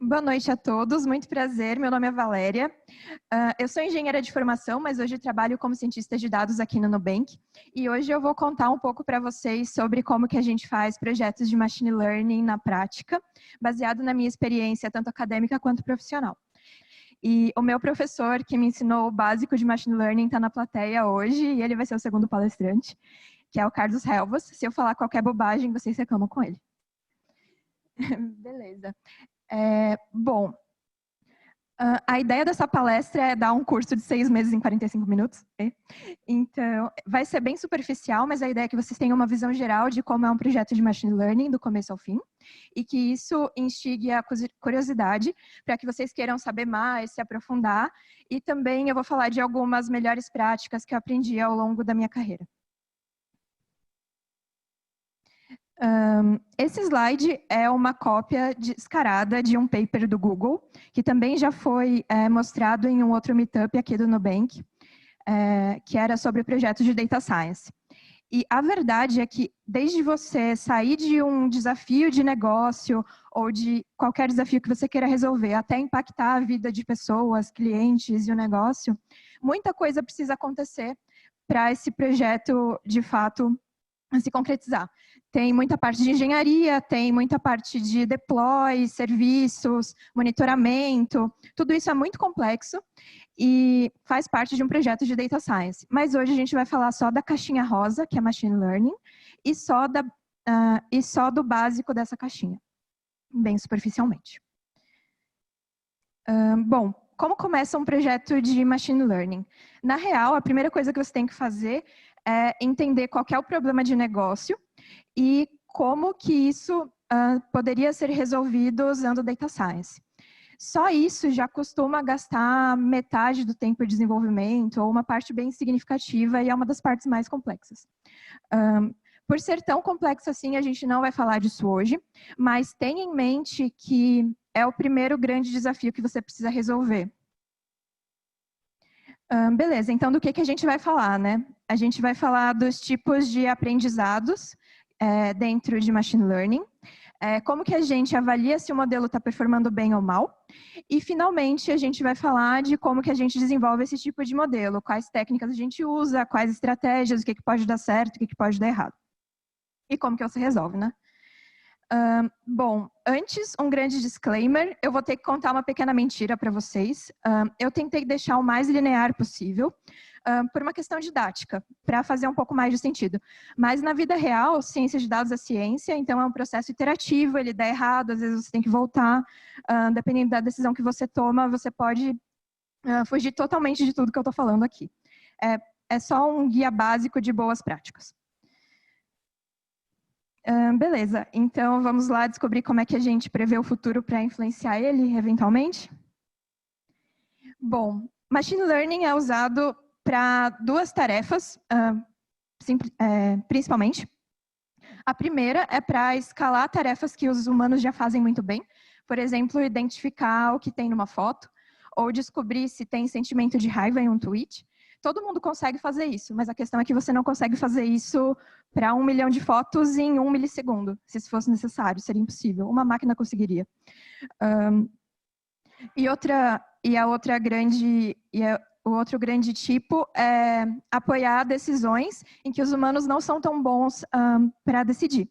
Boa noite a todos, muito prazer, meu nome é Valéria. Eu sou engenheira de formação, mas hoje trabalho como cientista de dados aqui no Nubank. E hoje eu vou contar um pouco para vocês sobre como que a gente faz projetos de Machine Learning na prática, baseado na minha experiência, tanto acadêmica quanto profissional. E o meu professor, que me ensinou o básico de Machine Learning, está na plateia hoje, e ele vai ser o segundo palestrante, que é o Carlos Helvas. Se eu falar qualquer bobagem, vocês reclamam com ele. Beleza. Bom, a ideia dessa palestra é dar um curso de 6 meses em 45 minutos. Então, vai ser bem superficial, mas a ideia é que vocês tenham uma visão geral de como é um projeto de Machine Learning, do começo ao fim, e que isso instigue a curiosidade para que vocês queiram saber mais, se aprofundar, e também eu vou falar de algumas melhores práticas que eu aprendi ao longo da minha carreira. Esse slide é uma cópia descarada de um paper do Google, que também já foi mostrado em um outro meetup aqui do Nubank, que era sobre projetos de Data Science. E a verdade é que, desde você sair de um desafio de negócio ou de qualquer desafio que você queira resolver, até impactar a vida de pessoas, clientes e o negócio, muita coisa precisa acontecer para esse projeto, de fato, se concretizar. Tem muita parte de engenharia, tem muita parte de deploy, serviços, monitoramento, tudo isso é muito complexo e faz parte de um projeto de Data Science. Mas hoje a gente vai falar só da caixinha rosa, que é Machine Learning, e só do básico dessa caixinha, bem superficialmente. Bom, como começa um projeto de Machine Learning? Na real, a primeira coisa que você tem que fazer é entender qual que é o problema de negócio e como que isso poderia ser resolvido usando Data Science. Só isso já costuma gastar metade do tempo de desenvolvimento, ou uma parte bem significativa, e é uma das partes mais complexas. Por ser tão complexo assim, a gente não vai falar disso hoje, mas tenha em mente que é o primeiro grande desafio que você precisa resolver. Beleza, então do que a gente vai falar, né? A gente vai falar dos tipos de aprendizados dentro de Machine Learning, como que a gente avalia se o modelo está performando bem ou mal, e finalmente a gente vai falar de como que a gente desenvolve esse tipo de modelo, quais técnicas a gente usa, quais estratégias, o que pode dar certo, o que pode dar errado. E como que você resolve, né? Bom, antes, um grande disclaimer, eu vou ter que contar uma pequena mentira para vocês. Eu tentei deixar o mais linear possível, por uma questão didática, para fazer um pouco mais de sentido. Mas na vida real, ciência de dados é ciência, então é um processo iterativo, ele dá errado, às vezes você tem que voltar, dependendo da decisão que você toma, você pode fugir totalmente de tudo que eu estou falando aqui. É só um guia básico de boas práticas. Beleza, então vamos lá descobrir como é que a gente prevê o futuro para influenciar ele, eventualmente? Bom, Machine Learning é usado para duas tarefas, principalmente. A primeira é para escalar tarefas que os humanos já fazem muito bem. Por exemplo, identificar o que tem numa foto, ou descobrir se tem sentimento de raiva em um tweet. Todo mundo consegue fazer isso, mas a questão é que você não consegue fazer isso para 1 milhão de fotos em 1 milissegundo. Se isso fosse necessário, seria impossível. Uma máquina conseguiria. O outro grande tipo é apoiar decisões em que os humanos não são tão bons para decidir.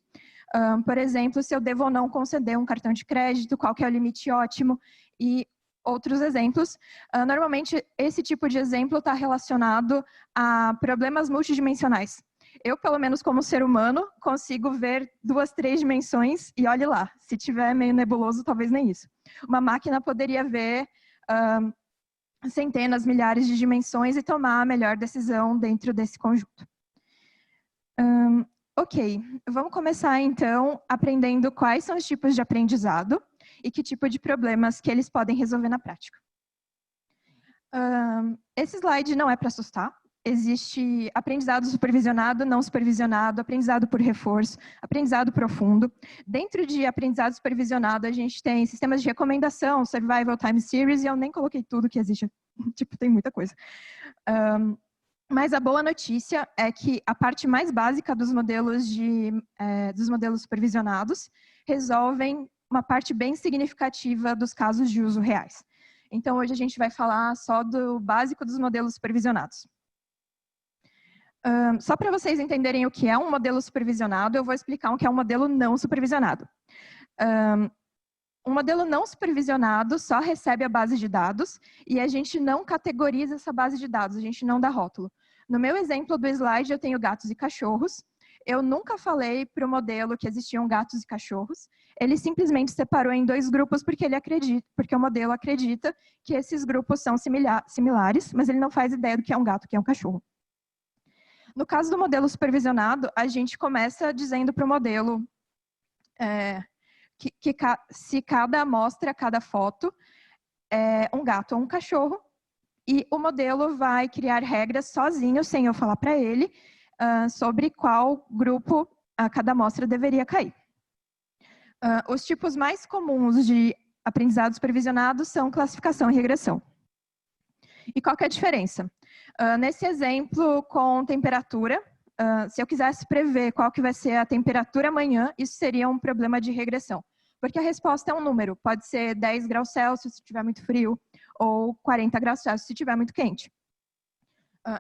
Por exemplo, se eu devo ou não conceder um cartão de crédito, qual que é o limite ótimo, e outros exemplos. Normalmente, esse tipo de exemplo está relacionado a problemas multidimensionais. Eu, pelo menos como ser humano, consigo ver 2, 3 dimensões e olhe lá. Se tiver meio nebuloso, talvez nem isso. Uma máquina poderia ver centenas, milhares de dimensões e tomar a melhor decisão dentro desse conjunto. Ok, vamos começar então aprendendo quais são os tipos de aprendizado e que tipo de problemas que eles podem resolver na prática. Esse slide não é para assustar. Existe aprendizado supervisionado, não supervisionado, aprendizado por reforço, aprendizado profundo. Dentro de aprendizado supervisionado, a gente tem sistemas de recomendação, Survival Time Series, e eu nem coloquei tudo que existe. Tipo, tem muita coisa. Mas a boa notícia é que a parte mais básica dos modelos supervisionados resolvem uma parte bem significativa dos casos de uso reais. Então, hoje a gente vai falar só do básico dos modelos supervisionados. Só para vocês entenderem o que é um modelo supervisionado, eu vou explicar o que é um modelo não supervisionado. Um modelo não supervisionado só recebe a base de dados e a gente não categoriza essa base de dados, a gente não dá rótulo. No meu exemplo do slide, eu tenho gatos e cachorros. Eu nunca falei para o modelo que existiam gatos e cachorros. Ele simplesmente separou em 2 grupos porque o modelo acredita que esses grupos são similares, mas ele não faz ideia do que é um gato e o que é um cachorro. No caso do modelo supervisionado, a gente começa dizendo para o modelo se cada amostra, cada foto é um gato ou um cachorro, e o modelo vai criar regras sozinho, sem eu falar para ele, sobre qual grupo cada amostra deveria cair. Os tipos mais comuns de aprendizado supervisionado são classificação e regressão. E qual que é a diferença? Nesse exemplo com temperatura, se eu quisesse prever qual que vai ser a temperatura amanhã, isso seria um problema de regressão. Porque a resposta é um número, pode ser 10 graus Celsius se estiver muito frio, ou 40 graus Celsius se estiver muito quente.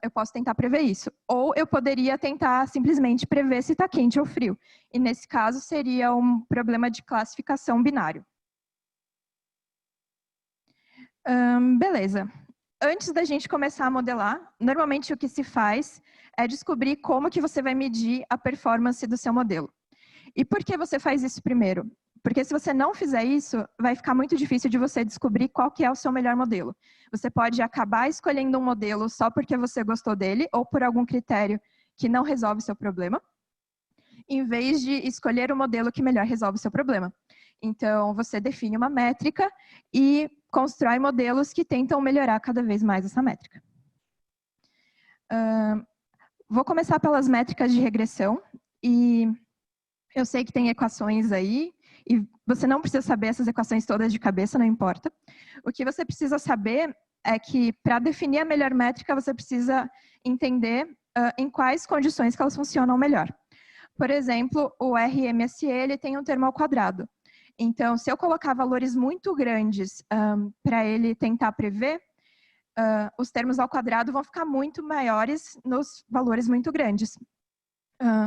Eu posso tentar prever isso. Ou eu poderia tentar simplesmente prever se está quente ou frio. E nesse caso seria um problema de classificação binário. Beleza. Antes da gente começar a modelar, normalmente o que se faz é descobrir como que você vai medir a performance do seu modelo. E por que você faz isso primeiro? Porque se você não fizer isso, vai ficar muito difícil de você descobrir qual que é o seu melhor modelo. Você pode acabar escolhendo um modelo só porque você gostou dele ou por algum critério que não resolve o seu problema, em vez de escolher o modelo que melhor resolve o seu problema. Então, você define uma métrica e constrói modelos que tentam melhorar cada vez mais essa métrica. Vou começar pelas métricas de regressão. E eu sei que tem equações aí, e você não precisa saber essas equações todas de cabeça, não importa. O que você precisa saber é que, para definir a melhor métrica, você precisa entender em quais condições que elas funcionam melhor. Por exemplo, o RMSE ele tem um termo ao quadrado. Então, se eu colocar valores muito grandes para ele tentar prever, os termos ao quadrado vão ficar muito maiores nos valores muito grandes.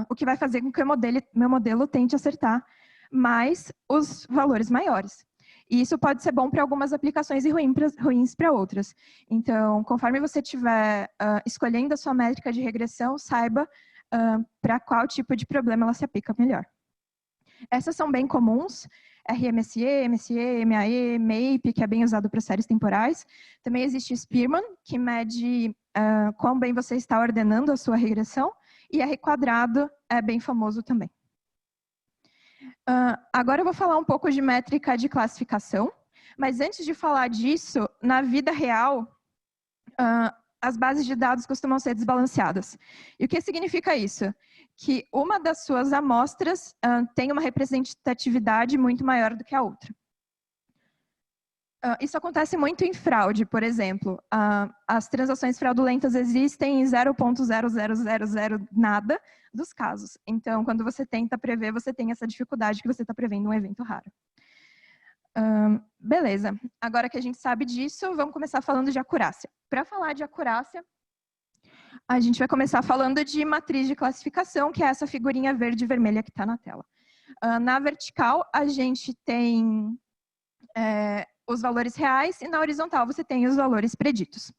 O que vai fazer com que o meu modelo tente acertar mais os valores maiores. E isso pode ser bom para algumas aplicações e ruins para outras. Então, conforme você estiver escolhendo a sua métrica de regressão, saiba para qual tipo de problema ela se aplica melhor. Essas são bem comuns: RMSE, MSE, MAE, MAPE, que é bem usado para séries temporais. Também existe Spearman, que mede quão bem você está ordenando a sua regressão. E R quadrado é bem famoso também. Agora eu vou falar um pouco de métrica de classificação, mas antes de falar disso, na vida real, as bases de dados costumam ser desbalanceadas. E o que significa isso? Que uma das suas amostras tem uma representatividade muito maior do que a outra. Isso acontece muito em fraude, por exemplo. As transações fraudulentas existem em 0,0000 nada dos casos. Então, quando você tenta prever, você tem essa dificuldade que você está prevendo um evento raro. Beleza. Agora que a gente sabe disso, vamos começar falando de acurácia. Para falar de acurácia, a gente vai começar falando de matriz de classificação, que é essa figurinha verde e vermelha que está na tela. Na vertical, a gente tem os valores reais, e na horizontal você tem os valores preditos.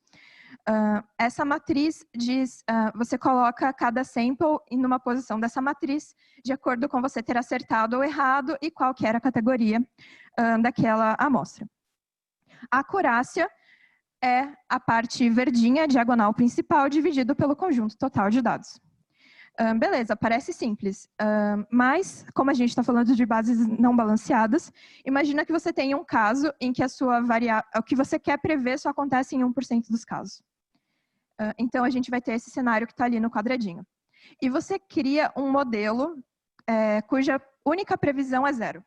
Essa matriz diz, você coloca cada sample em uma posição dessa matriz, de acordo com você ter acertado ou errado e qual que era a categoria daquela amostra. A acurácia é a parte verdinha, diagonal principal, dividido pelo conjunto total de dados. Beleza, parece simples, mas como a gente está falando de bases não balanceadas, imagina que você tem um caso em que o que você quer prever só acontece em 1% dos casos. Então, a gente vai ter esse cenário que está ali no quadradinho. E você cria um modelo cuja única previsão é 0.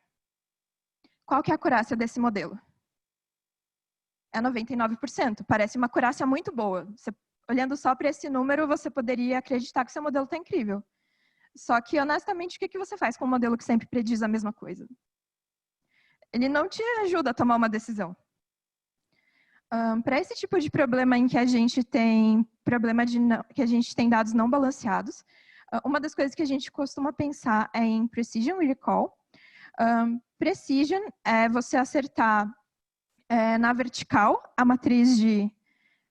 Qual que é a acurácia desse modelo? É 99%. Parece uma acurácia muito boa. Olhando só para esse número, você poderia acreditar que seu modelo está incrível. Só que, honestamente, o que você faz com um modelo que sempre prediz a mesma coisa? Ele não te ajuda a tomar uma decisão. Para esse tipo de problema em que a gente tem dados não balanceados, uma das coisas que a gente costuma pensar é em precision recall. Precision é você acertar na vertical a matriz de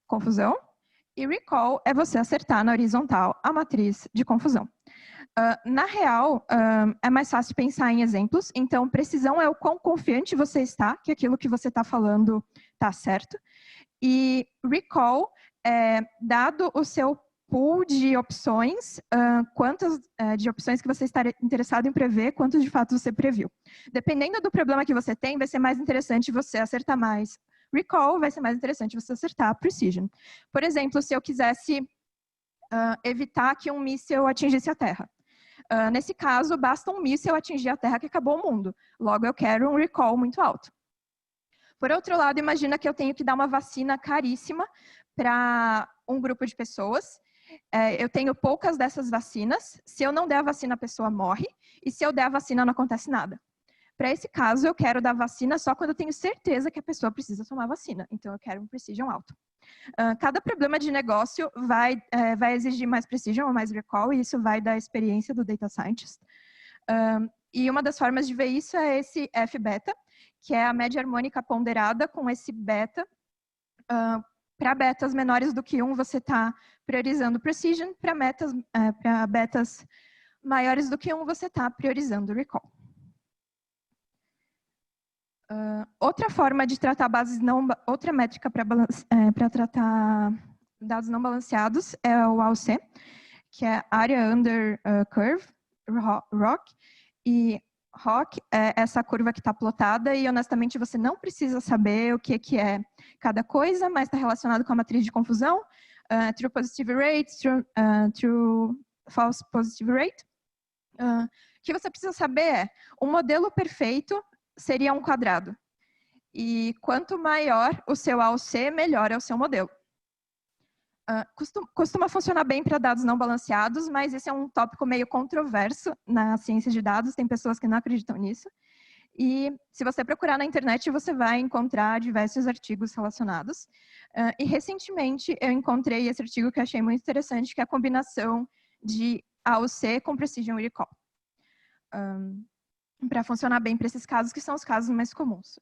confusão, e recall é você acertar na horizontal a matriz de confusão. Na real, é mais fácil pensar em exemplos, então precisão é o quão confiante você está que aquilo que você está falando está certo, e recall é, dado o seu pool de opções, quantas de opções que você está interessado em prever, quantos de fato você previu. Dependendo do problema que você tem, vai ser mais interessante você acertar mais recall, vai ser mais interessante você acertar precision. Por exemplo, se eu quisesse evitar que um míssil atingisse a Terra. Nesse caso, basta um míssil atingir a Terra que acabou o mundo. Logo, eu quero um recall muito alto. Por outro lado, imagina que eu tenho que dar uma vacina caríssima para um grupo de pessoas. Eu tenho poucas dessas vacinas. Se eu não der a vacina, a pessoa morre. E se eu der a vacina, não acontece nada. Para esse caso, eu quero dar vacina só quando eu tenho certeza que a pessoa precisa tomar vacina. Então, eu quero um precision alto. Cada problema de negócio vai exigir mais precision ou mais recall, e isso vai da experiência do data scientist. E uma das formas de ver isso é esse F-beta, que é a média harmônica ponderada com esse beta. Para betas menores do que 1, você está priorizando precision, para betas maiores do que 1, você está priorizando recall. Outra forma de tratar outra métrica para tratar dados não balanceados é o AUC, que é Area Under Curve, ROC, e ROC é essa curva que está plotada, e honestamente você não precisa saber o que é cada coisa, mas está relacionado com a matriz de confusão, true positive rate, true false positive rate. O que você precisa saber é, um modelo perfeito seria um quadrado. E quanto maior o seu AUC, melhor é o seu modelo. Costuma funcionar bem para dados não balanceados, mas esse é um tópico meio controverso na ciência de dados, tem pessoas que não acreditam nisso. E se você procurar na internet, você vai encontrar diversos artigos relacionados. E recentemente eu encontrei esse artigo que eu achei muito interessante, que é a combinação de AUC com Precision Recall. Para funcionar bem para esses casos, que são os casos mais comuns.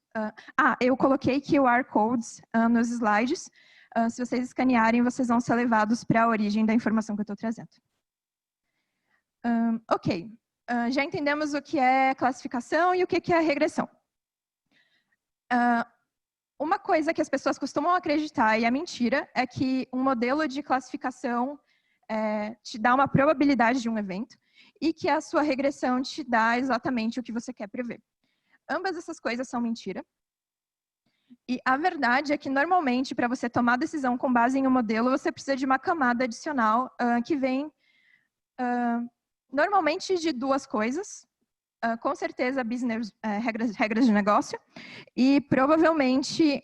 Eu coloquei QR codes nos slides. Se vocês escanearem, vocês vão ser levados para a origem da informação que eu estou trazendo. Ok, já entendemos o que é classificação e o que é regressão. Uma coisa que as pessoas costumam acreditar, e é mentira, é que um modelo de classificação te dá uma probabilidade de um evento, e que a sua regressão te dá exatamente o que você quer prever. Ambas essas coisas são mentira. E a verdade é que, normalmente, para você tomar decisão com base em um modelo, você precisa de uma camada adicional que vem, normalmente, de duas coisas. Com certeza, business, regras de negócio. E, provavelmente,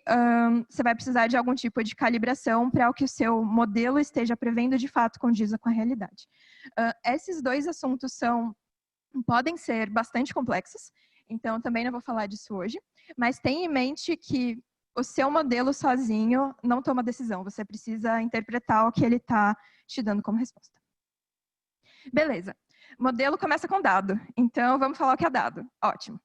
você vai precisar de algum tipo de calibração para que o seu modelo esteja prevendo, de fato, condiza com a realidade. Esses dois assuntos podem ser bastante complexos, então também não vou falar disso hoje, mas tenha em mente que o seu modelo sozinho não toma decisão, você precisa interpretar o que ele está te dando como resposta. Beleza, modelo começa com dado, então vamos falar o que é dado. Ótimo.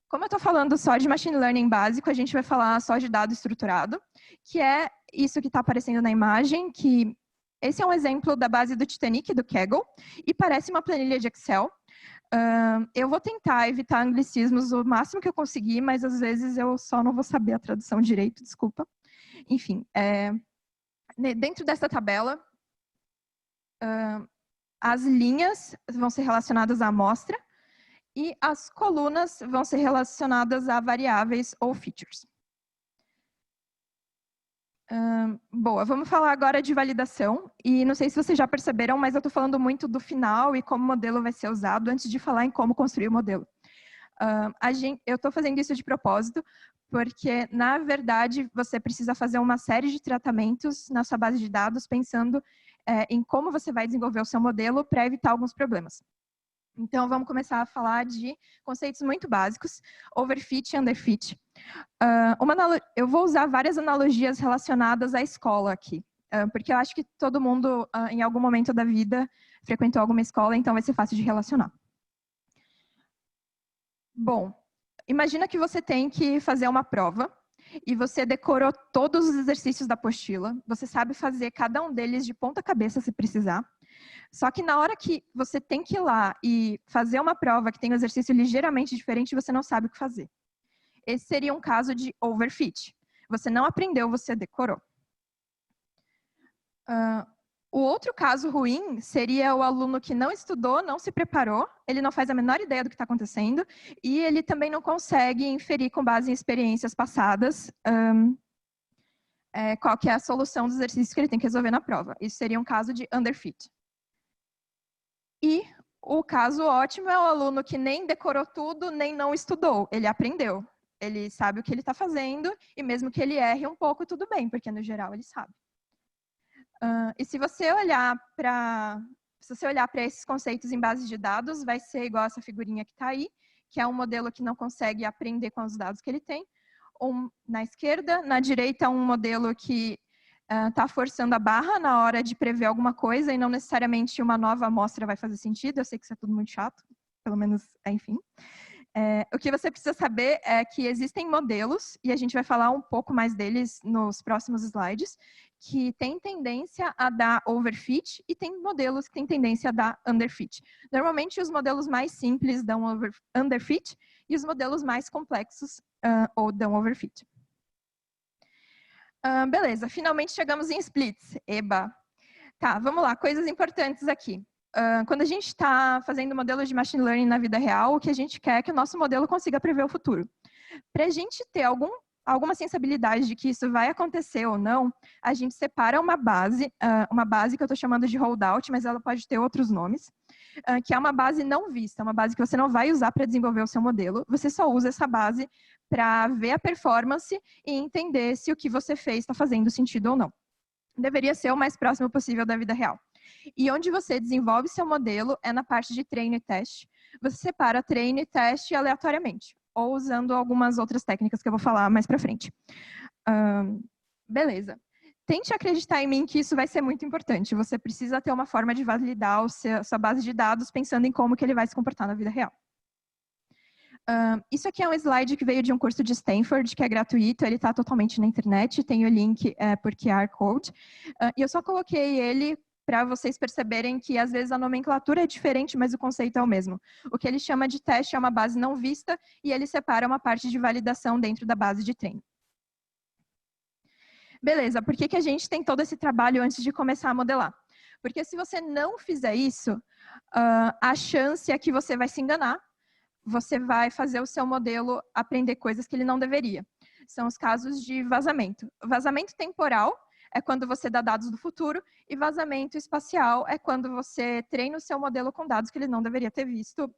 Como eu estou falando só de machine learning básico, a gente vai falar só de dado estruturado, que é isso que está aparecendo na imagem, que esse é um exemplo da base do Titanic, do Kaggle, e parece uma planilha de Excel. Eu vou tentar evitar anglicismos o máximo que eu conseguir, mas às vezes eu só não vou saber a tradução direito, desculpa. Enfim, dentro dessa tabela, as linhas vão ser relacionadas à amostra e as colunas vão ser relacionadas a variáveis ou features. Boa, vamos falar agora de validação, e não sei se vocês já perceberam, mas eu estou falando muito do final e como o modelo vai ser usado antes de falar em como construir o modelo. Eu estou fazendo isso de propósito, porque, na verdade, você precisa fazer uma série de tratamentos na sua base de dados, pensando em como você vai desenvolver o seu modelo para evitar alguns problemas. Então, vamos começar a falar de conceitos muito básicos, overfit e underfit. Eu vou usar várias analogias relacionadas à escola aqui, porque eu acho que todo mundo, em algum momento da vida, frequentou alguma escola, então vai ser fácil de relacionar. Bom, imagina que você tem que fazer uma prova e você decorou todos os exercícios da apostila, você sabe fazer cada um deles de ponta cabeça se precisar, só que na hora que você tem que ir lá e fazer uma prova que tem um exercício ligeiramente diferente, você não sabe o que fazer. Esse seria um caso de overfit. Você não aprendeu, você decorou. O outro caso ruim seria o aluno que não estudou, não se preparou, ele não faz a menor ideia do que está acontecendo e ele também não consegue inferir com base em experiências passadas qual que é a solução dos exercícios que ele tem que resolver na prova. Isso seria um caso de underfit. E o caso ótimo é o aluno que nem decorou tudo, nem não estudou, ele aprendeu. Ele sabe o que ele está fazendo e mesmo que ele erre um pouco, tudo bem, porque no geral ele sabe. E se você olhar para esses conceitos em bases de dados, vai ser igual essa figurinha que está aí, que é um modelo que não consegue aprender com os dados que ele tem. Na esquerda, na direita, um modelo que está forçando a barra na hora de prever alguma coisa e não necessariamente uma nova amostra vai fazer sentido. Eu sei que isso é tudo muito chato, pelo menos, enfim. O que você precisa saber é que existem modelos, e a gente vai falar um pouco mais deles nos próximos slides, que têm tendência a dar overfit e tem modelos que têm tendência a dar underfit. Normalmente, os modelos mais simples dão underfit e os modelos mais complexos ou dão overfit. Beleza, finalmente chegamos em splits. Eba! Tá, vamos lá, coisas importantes aqui. Quando a gente está fazendo modelos de machine learning na vida real, o que a gente quer é que o nosso modelo consiga prever o futuro. Para a gente ter alguma sensibilidade de que isso vai acontecer ou não, a gente separa uma base que eu estou chamando de holdout, mas ela pode ter outros nomes, que é uma base não vista, uma base que você não vai usar para desenvolver o seu modelo, você só usa essa base para ver a performance e entender se o que você fez está fazendo sentido ou não. Deveria ser o mais próximo possível da vida real. E onde você desenvolve seu modelo é na parte de treino e teste. Você separa treino e teste aleatoriamente, ou usando algumas outras técnicas que eu vou falar mais para frente. Beleza. Tente acreditar em mim que isso vai ser muito importante. Você precisa ter uma forma de validar a sua base de dados pensando em como que ele vai se comportar na vida real. Isso aqui é um slide que veio de um curso de Stanford, que é gratuito, ele está totalmente na internet, tem o link por QR Code. E eu só coloquei ele para vocês perceberem que às vezes a nomenclatura é diferente, mas o conceito é o mesmo. O que ele chama de teste é uma base não vista e ele separa uma parte de validação dentro da base de treino. Beleza, por que a gente tem todo esse trabalho antes de começar a modelar? Porque se você não fizer isso, a chance é que você vai se enganar, você vai fazer o seu modelo aprender coisas que ele não deveria. São os casos de vazamento. Vazamento temporal é quando você dá dados do futuro, e vazamento espacial é quando você treina o seu modelo com dados que ele não deveria ter visto,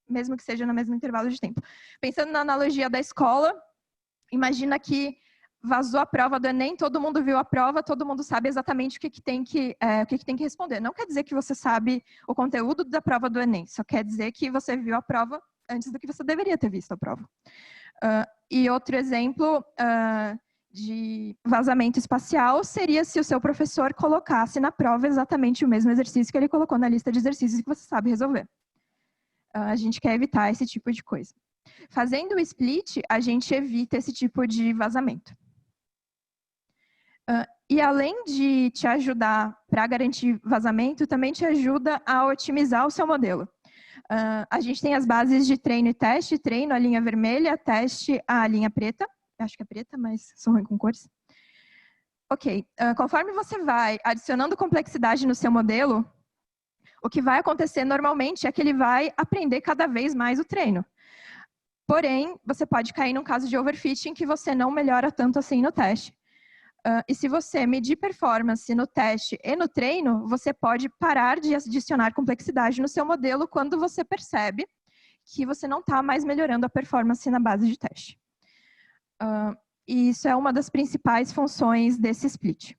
mesmo que seja no mesmo intervalo de tempo. Pensando na analogia da escola, imagina que vazou a prova do Enem, todo mundo viu a prova, todo mundo sabe exatamente o que tem que responder. Não quer dizer que você sabe o conteúdo da prova do Enem, só quer dizer que você viu a prova antes do que você deveria ter visto a prova. E outro exemplo de vazamento espacial seria se o seu professor colocasse na prova exatamente o mesmo exercício que ele colocou na lista de exercícios que você sabe resolver. A gente quer evitar esse tipo de coisa. Fazendo o split, a gente evita esse tipo de vazamento. E além de te ajudar para garantir vazamento, também te ajuda a otimizar o seu modelo. A gente tem as bases de treino e teste, treino, a linha vermelha, teste, a linha preta. Acho que é preta, mas sou ruim com cores. Ok, conforme você vai adicionando complexidade no seu modelo, o que vai acontecer normalmente é que ele vai aprender cada vez mais o treino. Porém, você pode cair num caso de overfit em que você não melhora tanto assim no teste. E se você medir performance no teste e no treino, você pode parar de adicionar complexidade no seu modelo quando você percebe que você não está mais melhorando a performance na base de teste. E isso é uma das principais funções desse split.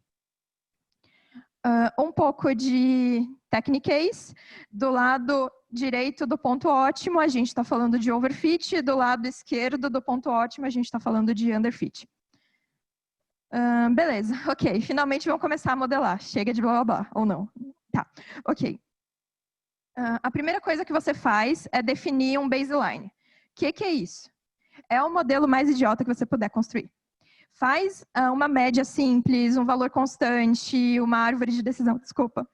Um pouco de techniques. Do lado direito do ponto ótimo, a gente está falando de overfit, e do lado esquerdo do ponto ótimo, a gente está falando de underfit. Beleza, ok. Finalmente vamos começar a modelar. Chega de blá, blá, blá, ou não. Tá, ok. A primeira coisa que você faz é definir um baseline. O que é isso? É o modelo mais idiota que você puder construir. Faz uma média simples, um valor constante, uma árvore de decisão, desculpa.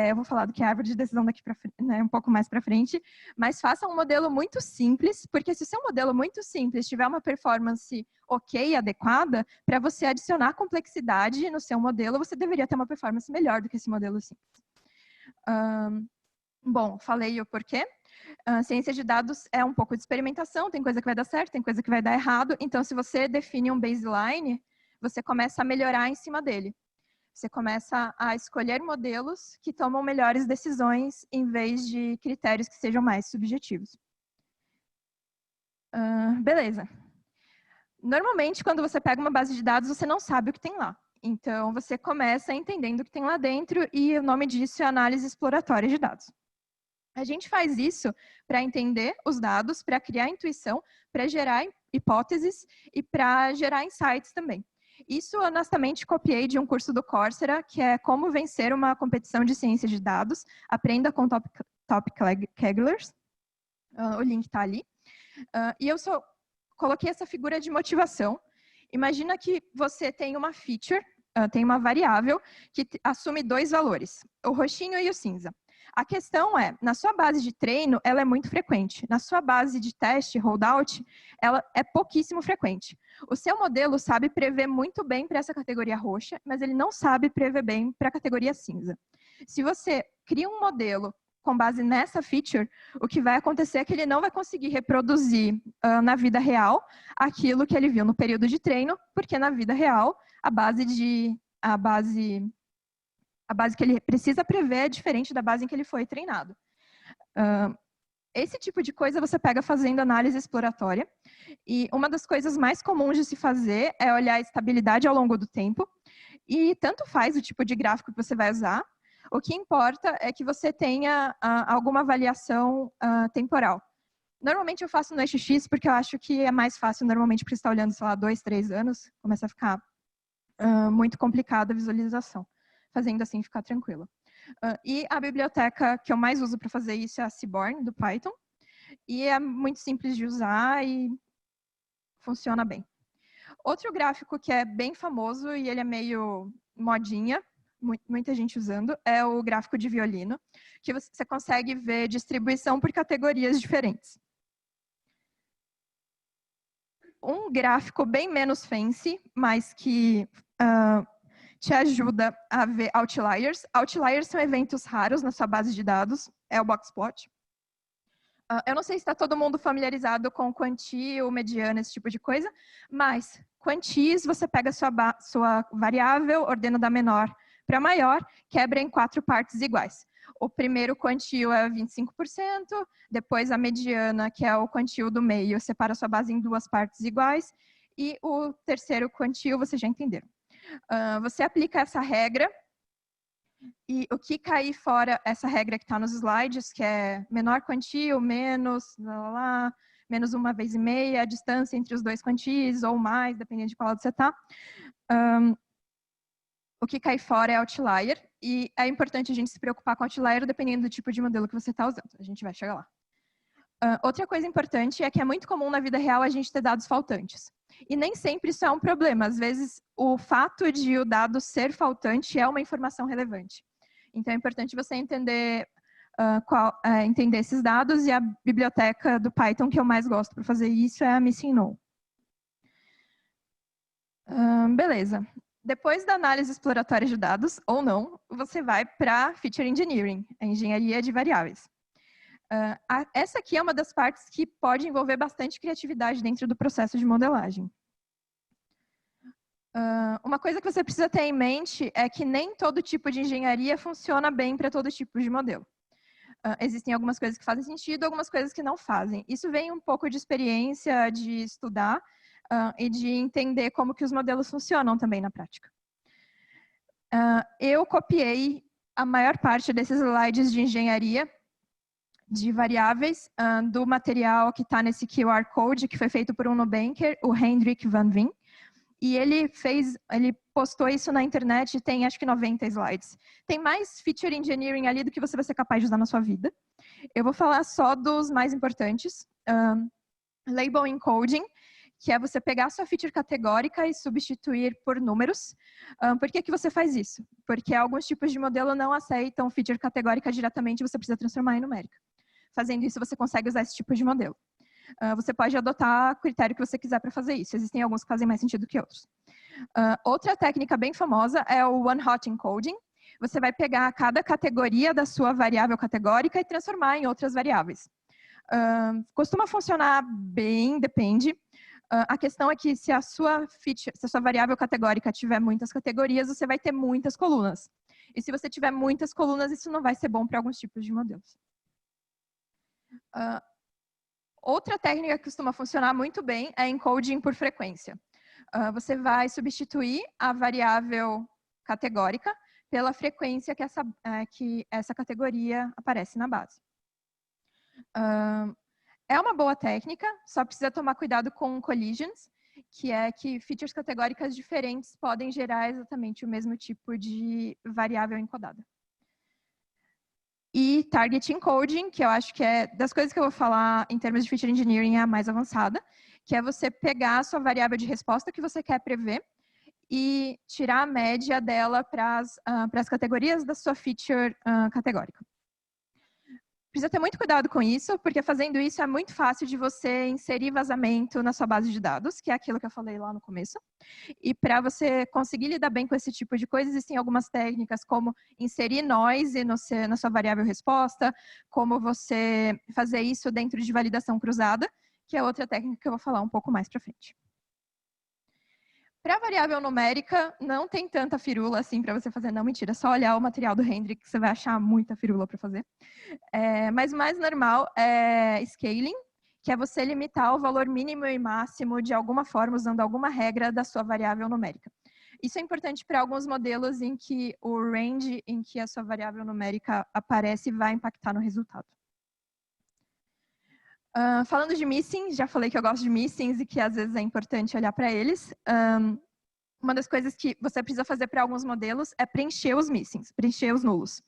Eu vou falar do que é árvore de decisão daqui para frente, né, um pouco mais para frente, mas faça um modelo muito simples, porque se o seu modelo muito simples tiver uma performance ok e adequada, para você adicionar complexidade no seu modelo, você deveria ter uma performance melhor do que esse modelo simples. Bom, falei o porquê. Ciência de dados é um pouco de experimentação, tem coisa que vai dar certo, tem coisa que vai dar errado. Então, se você define um baseline, você começa a melhorar em cima dele. Você começa a escolher modelos que tomam melhores decisões em vez de critérios que sejam mais subjetivos. Beleza. Normalmente, quando você pega uma base de dados, você não sabe o que tem lá. Então, você começa entendendo o que tem lá dentro e o nome disso é análise exploratória de dados. A gente faz isso para entender os dados, para criar intuição, para gerar hipóteses e para gerar insights também. Isso, honestamente, copiei de um curso do Coursera, que é Como Vencer uma Competição de Ciência de Dados. Aprenda com Top Kegglers. O link está ali. E eu só coloquei essa figura de motivação. Imagina que você tem uma feature, tem uma variável que assume dois valores, o roxinho e o cinza. A questão é, na sua base de treino, ela é muito frequente. Na sua base de teste, holdout, ela é pouquíssimo frequente. O seu modelo sabe prever muito bem para essa categoria roxa, mas ele não sabe prever bem para a categoria cinza. Se você cria um modelo com base nessa feature, o que vai acontecer é que ele não vai conseguir reproduzir na vida real aquilo que ele viu no período de treino, porque na vida real, a base que ele precisa prever é diferente da base em que ele foi treinado. Esse tipo de coisa você pega fazendo análise exploratória. E uma das coisas mais comuns de se fazer é olhar a estabilidade ao longo do tempo. E tanto faz o tipo de gráfico que você vai usar. O que importa é que você tenha alguma avaliação temporal. Normalmente eu faço no eixo X porque eu acho que é mais fácil, normalmente, porque você está olhando, sei lá, 2, 3 anos, começa a ficar muito complicada a visualização. Fazendo assim, ficar tranquilo. E a biblioteca que eu mais uso para fazer isso é a Seaborn, do Python. E é muito simples de usar e funciona bem. Outro gráfico que é bem famoso e ele é meio modinha, muita gente usando, é o gráfico de violino, que você consegue ver distribuição por categorias diferentes. Um gráfico bem menos fancy, mas que te ajuda a ver outliers. Outliers são eventos raros na sua base de dados, é o boxplot. Eu não sei se está todo mundo familiarizado com quantio, mediana, esse tipo de coisa, mas quantis, você pega a sua variável, ordena da menor para maior, quebra em 4 partes iguais. O primeiro quantio é 25%, depois a mediana, que é o quantio do meio, separa a sua base em 2 partes iguais, e o terceiro quantio, vocês já entenderam. Você aplica essa regra, e o que cair fora, essa regra que está nos slides, que é menor quantio, menos, menos 1 vez e meia, a distância entre os dois quantis, ou mais, dependendo de qual lado você está. O que cai fora é outlier, e é importante a gente se preocupar com outlier dependendo do tipo de modelo que você está usando. A gente vai chegar lá. Outra coisa importante é que é muito comum na vida real a gente ter dados faltantes. E nem sempre isso é um problema. Às vezes, o fato de o dado ser faltante é uma informação relevante. Então, é importante você entender, entender esses dados, e a biblioteca do Python que eu mais gosto para fazer isso é a Missing No. Beleza. Depois da análise exploratória de dados, ou não, você vai para Feature Engineering, a engenharia de variáveis. Essa aqui é uma das partes que pode envolver bastante criatividade dentro do processo de modelagem. Uma coisa que você precisa ter em mente é que nem todo tipo de engenharia funciona bem para todo tipo de modelo. Existem algumas coisas que fazem sentido, algumas coisas que não fazem. Isso vem um pouco de experiência, de estudar e de entender como que os modelos funcionam também na prática. Eu copiei a maior parte desses slides de engenharia de variáveis do material que está nesse QR Code, que foi feito por um Nubanker, o Hendrik van Veen. E ele postou isso na internet e tem acho que 90 slides. Tem mais feature engineering ali do que você vai ser capaz de usar na sua vida. Eu vou falar só dos mais importantes. Label encoding, que é você pegar a sua feature categórica e substituir por números. Por que você faz isso? Porque alguns tipos de modelo não aceitam feature categórica diretamente, você precisa transformar em numérica. Fazendo isso, você consegue usar esse tipo de modelo. Você pode adotar o critério que você quiser para fazer isso. Existem alguns que fazem mais sentido que outros. Outra técnica bem famosa é o one-hot encoding. Você vai pegar cada categoria da sua variável categórica e transformar em outras variáveis. Costuma funcionar bem, depende. A questão é que se a sua variável categórica tiver muitas categorias, você vai ter muitas colunas. E se você tiver muitas colunas, isso não vai ser bom para alguns tipos de modelos. Outra técnica que costuma funcionar muito bem é encoding por frequência. Você vai substituir a variável categórica pela frequência que essa categoria aparece na base. É uma boa técnica, só precisa tomar cuidado com collisions, que é que features categóricas diferentes podem gerar exatamente o mesmo tipo de variável encodada. E target encoding, que eu acho que é das coisas que eu vou falar em termos de feature engineering é a mais avançada, que é você pegar a sua variável de resposta que você quer prever e tirar a média dela para as categorias da sua feature categórica. Precisa ter muito cuidado com isso, porque fazendo isso é muito fácil de você inserir vazamento na sua base de dados, que é aquilo que eu falei lá no começo. E para você conseguir lidar bem com esse tipo de coisa, existem algumas técnicas como inserir noise na sua variável resposta, como você fazer isso dentro de validação cruzada, que é outra técnica que eu vou falar um pouco mais para frente. Para variável numérica, não tem tanta firula assim para você fazer. Não, mentira, é só olhar o material do Hendrik que você vai achar muita firula para fazer. Mas o mais normal é scaling, que é você limitar o valor mínimo e máximo de alguma forma, usando alguma regra da sua variável numérica. Isso é importante para alguns modelos em que o range em que a sua variável numérica aparece vai impactar no resultado. Falando de missings, já falei que eu gosto de missings e que às vezes é importante olhar para eles. Uma das coisas que você precisa fazer para alguns modelos é preencher os missings, preencher os nulos.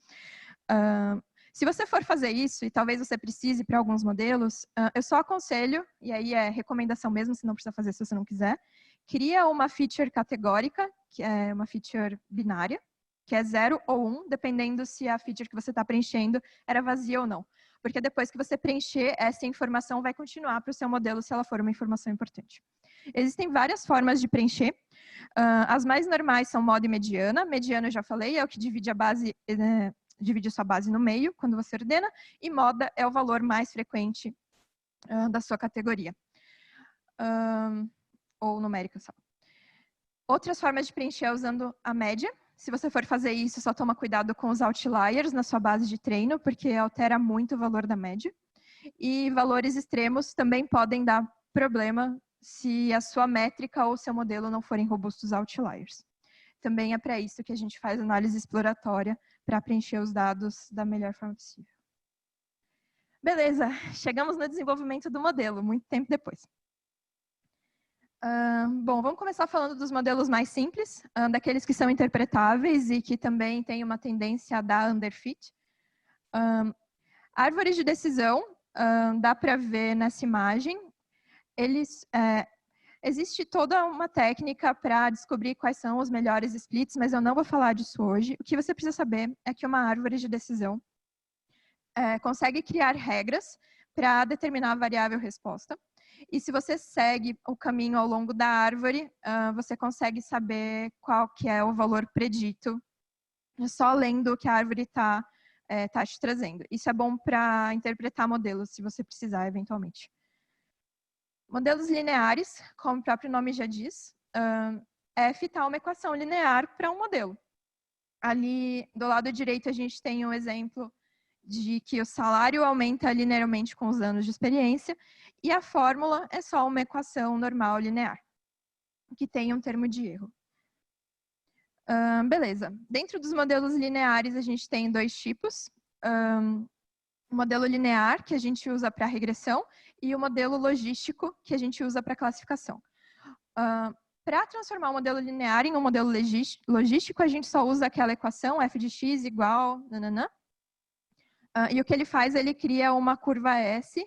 Se você for fazer isso, e talvez você precise para alguns modelos, eu só aconselho, e aí é recomendação mesmo, se não precisa fazer se você não quiser, cria uma feature categórica, que é uma feature binária, que é 0 ou 1, dependendo se a feature que você está preenchendo era vazia ou não. Porque depois que você preencher, essa informação vai continuar para o seu modelo se ela for uma informação importante. Existem várias formas de preencher. As mais normais são moda e mediana. Mediana, eu já falei, é o que divide a base, divide a sua base no meio, quando você ordena. E moda é o valor mais frequente da sua categoria. Ou numérica só. Outras formas de preencher é usando a média. Se você for fazer isso, só toma cuidado com os outliers na sua base de treino, porque altera muito o valor da média. E valores extremos também podem dar problema se a sua métrica ou seu modelo não forem robustos a outliers. Também é para isso que a gente faz análise exploratória, para preencher os dados da melhor forma possível. Beleza, chegamos no desenvolvimento do modelo, muito tempo depois. Bom, vamos começar falando dos modelos mais simples, daqueles que são interpretáveis e que também têm uma tendência a dar underfit. Árvores de decisão, dá para ver nessa imagem. Existe toda uma técnica para descobrir quais são os melhores splits, mas eu não vou falar disso hoje. O que você precisa saber é que uma árvore de decisão consegue criar regras para determinar a variável resposta. E se você segue o caminho ao longo da árvore, você consegue saber qual que é o valor predito, só lendo o que a árvore está te trazendo. Isso é bom para interpretar modelos, se você precisar, eventualmente. Modelos lineares, como o próprio nome já diz, é fitar uma equação linear para um modelo. Ali, do lado direito, a gente tem um exemplo de que o salário aumenta linearmente com os anos de experiência e a fórmula é só uma equação normal linear, que tem um termo de erro. Beleza. Dentro dos modelos lineares, a gente tem dois tipos. o modelo linear, que a gente usa para regressão, e o modelo logístico, que a gente usa para classificação. Para transformar o modelo linear em um modelo logístico, a gente só usa aquela equação f de x igual... nananã. E o que ele faz, ele cria uma curva S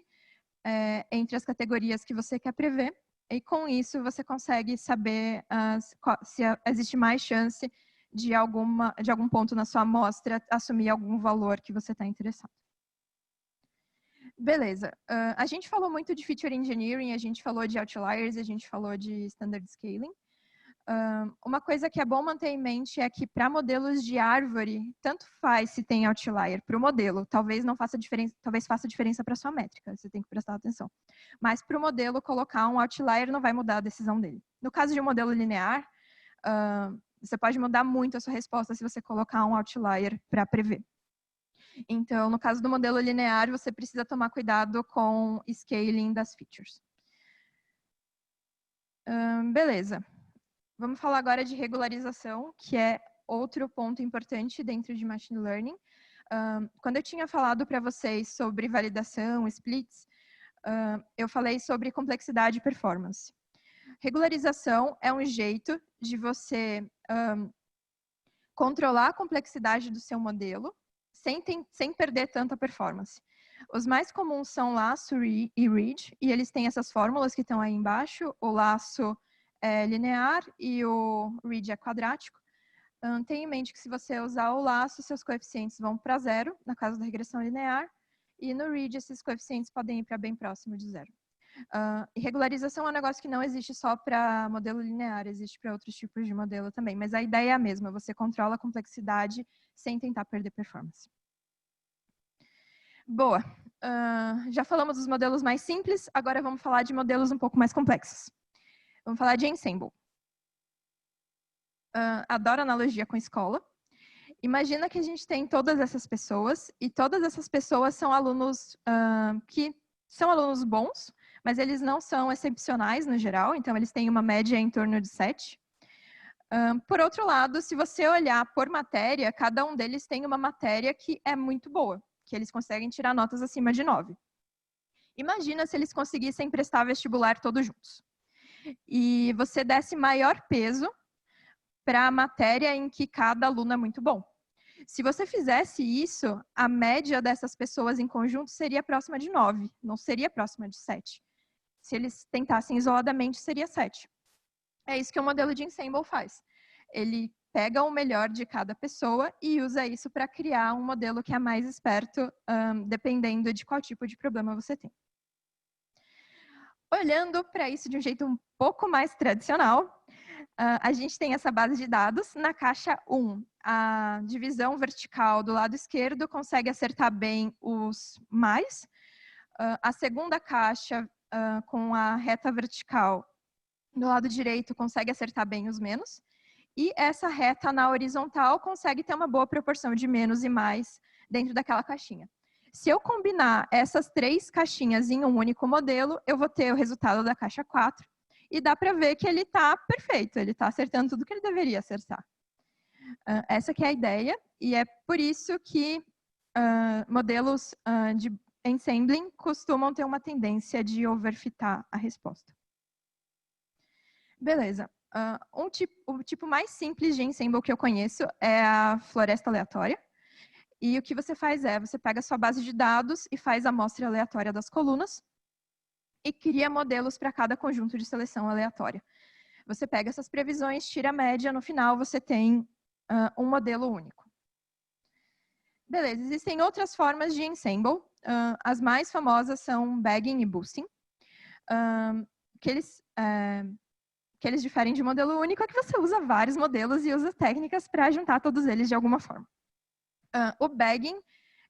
entre as categorias que você quer prever, e com isso você consegue saber se existe mais chance de algum ponto na sua amostra assumir algum valor que você está interessado. Beleza. A gente falou muito de feature engineering, a gente falou de outliers, a gente falou de standard scaling. Uma coisa que é bom manter em mente é que para modelos de árvore, tanto faz se tem outlier para o modelo, talvez não faça diferença, talvez faça diferença para sua métrica, você tem que prestar atenção. Mas para o modelo, colocar um outlier não vai mudar a decisão dele. No caso de um modelo linear, você pode mudar muito a sua resposta se você colocar um outlier para prever. Então, no caso do modelo linear, você precisa tomar cuidado com scaling das features. Beleza. Vamos falar agora de regularização, que é outro ponto importante dentro de Machine Learning. Quando eu tinha falado para vocês sobre validação, splits, eu falei sobre complexidade e performance. Regularização é um jeito de você controlar a complexidade do seu modelo sem perder tanta performance. Os mais comuns são laço e read, e eles têm essas fórmulas que estão aí embaixo. O laço é linear e o read é quadrático. Tenha em mente que se você usar o laço, seus coeficientes vão para zero, na caso da regressão linear, e no read esses coeficientes podem ir para bem próximo de zero. E regularização é um negócio que não existe só para modelo linear, existe para outros tipos de modelo também, mas a ideia é a mesma, você controla a complexidade sem tentar perder performance. Boa, já falamos dos modelos mais simples, agora vamos falar de modelos um pouco mais complexos. Vamos falar de ensemble. Adoro analogia com escola. Imagina que a gente tem todas essas pessoas, e todas essas pessoas são alunos que são alunos bons, mas eles não são excepcionais no geral, então eles têm uma média em torno de 7. Por outro lado, se você olhar por matéria, cada um deles tem uma matéria que é muito boa, que eles conseguem tirar notas acima de 9. Imagina se eles conseguissem prestar vestibular todos juntos. E você desse maior peso para a matéria em que cada aluno é muito bom. Se você fizesse isso, a média dessas pessoas em conjunto seria próxima de 9, não seria próxima de 7. Se eles tentassem isoladamente, seria 7. É isso que o modelo de ensemble faz. Ele pega o melhor de cada pessoa e usa isso para criar um modelo que é mais esperto, dependendo de qual tipo de problema você tem. Olhando para isso de um jeito um pouco mais tradicional, a gente tem essa base de dados. Na caixa 1, a divisão vertical do lado esquerdo consegue acertar bem os mais. A segunda caixa, com a reta vertical do lado direito, consegue acertar bem os menos. E essa reta na horizontal consegue ter uma boa proporção de menos e mais dentro daquela caixinha. Se eu combinar essas 3 caixinhas em um único modelo, eu vou ter o resultado da caixa 4. E dá para ver que ele está perfeito, ele está acertando tudo que ele deveria acertar. Essa que é a ideia, e é por isso que modelos de ensembling costumam ter uma tendência de overfitar a resposta. Beleza. O tipo mais simples de ensemble que eu conheço é a floresta aleatória. E o que você faz é, você pega a sua base de dados e faz a amostra aleatória das colunas e cria modelos para cada conjunto de seleção aleatória. Você pega essas previsões, tira a média, no final você tem um modelo único. Beleza, existem outras formas de ensemble. As mais famosas são bagging e boosting. Que eles diferem de modelo único é que você usa vários modelos e usa técnicas para juntar todos eles de alguma forma. O bagging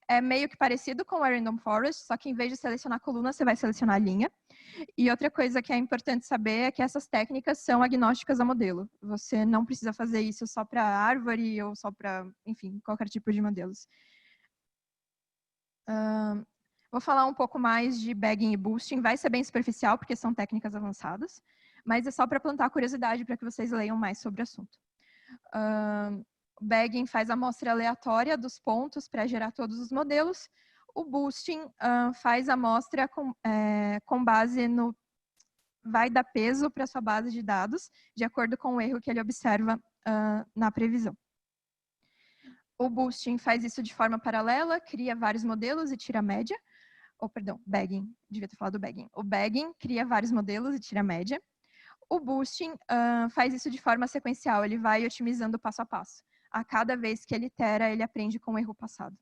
é meio que parecido com o random forest, só que em vez de selecionar coluna, você vai selecionar linha. E outra coisa que é importante saber é que essas técnicas são agnósticas a modelo. Você não precisa fazer isso só para árvore ou só para, enfim, qualquer tipo de modelos. Vou falar um pouco mais de bagging e boosting. Vai ser bem superficial, porque são técnicas avançadas, mas é só para plantar curiosidade para que vocês leiam mais sobre o assunto. O bagging faz a amostra aleatória dos pontos para gerar todos os modelos. O boosting faz a amostra com base no... vai dar peso para a sua base de dados, de acordo com o erro que ele observa na previsão. O boosting faz isso de forma paralela, cria vários modelos e tira a média. Perdão, bagging, devia ter falado bagging. O bagging cria vários modelos e tira a média. O boosting faz isso de forma sequencial, ele vai otimizando passo a passo. A cada vez que ele itera, ele aprende com o erro passado.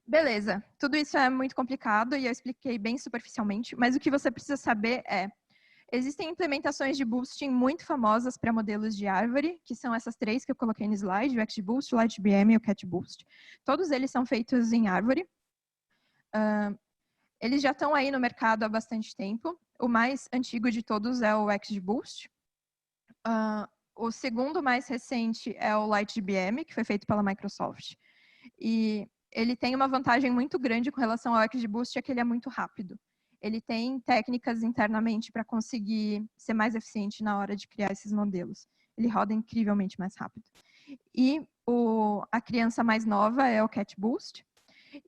Beleza, tudo isso é muito complicado e eu expliquei bem superficialmente, mas o que você precisa saber é: existem implementações de boosting muito famosas para modelos de árvore, que são essas três que eu coloquei no slide, o XGBoost, o LightGBM e o CatBoost. Todos eles são feitos em árvore. Eles já estão aí no mercado há bastante tempo. O mais antigo de todos é o XGBoost. O segundo mais recente é o LightGBM, que foi feito pela Microsoft. E ele tem uma vantagem muito grande com relação ao XGBoost, é que ele é muito rápido. Ele tem técnicas internamente para conseguir ser mais eficiente na hora de criar esses modelos. Ele roda incrivelmente mais rápido. E a criança mais nova é o CatBoost.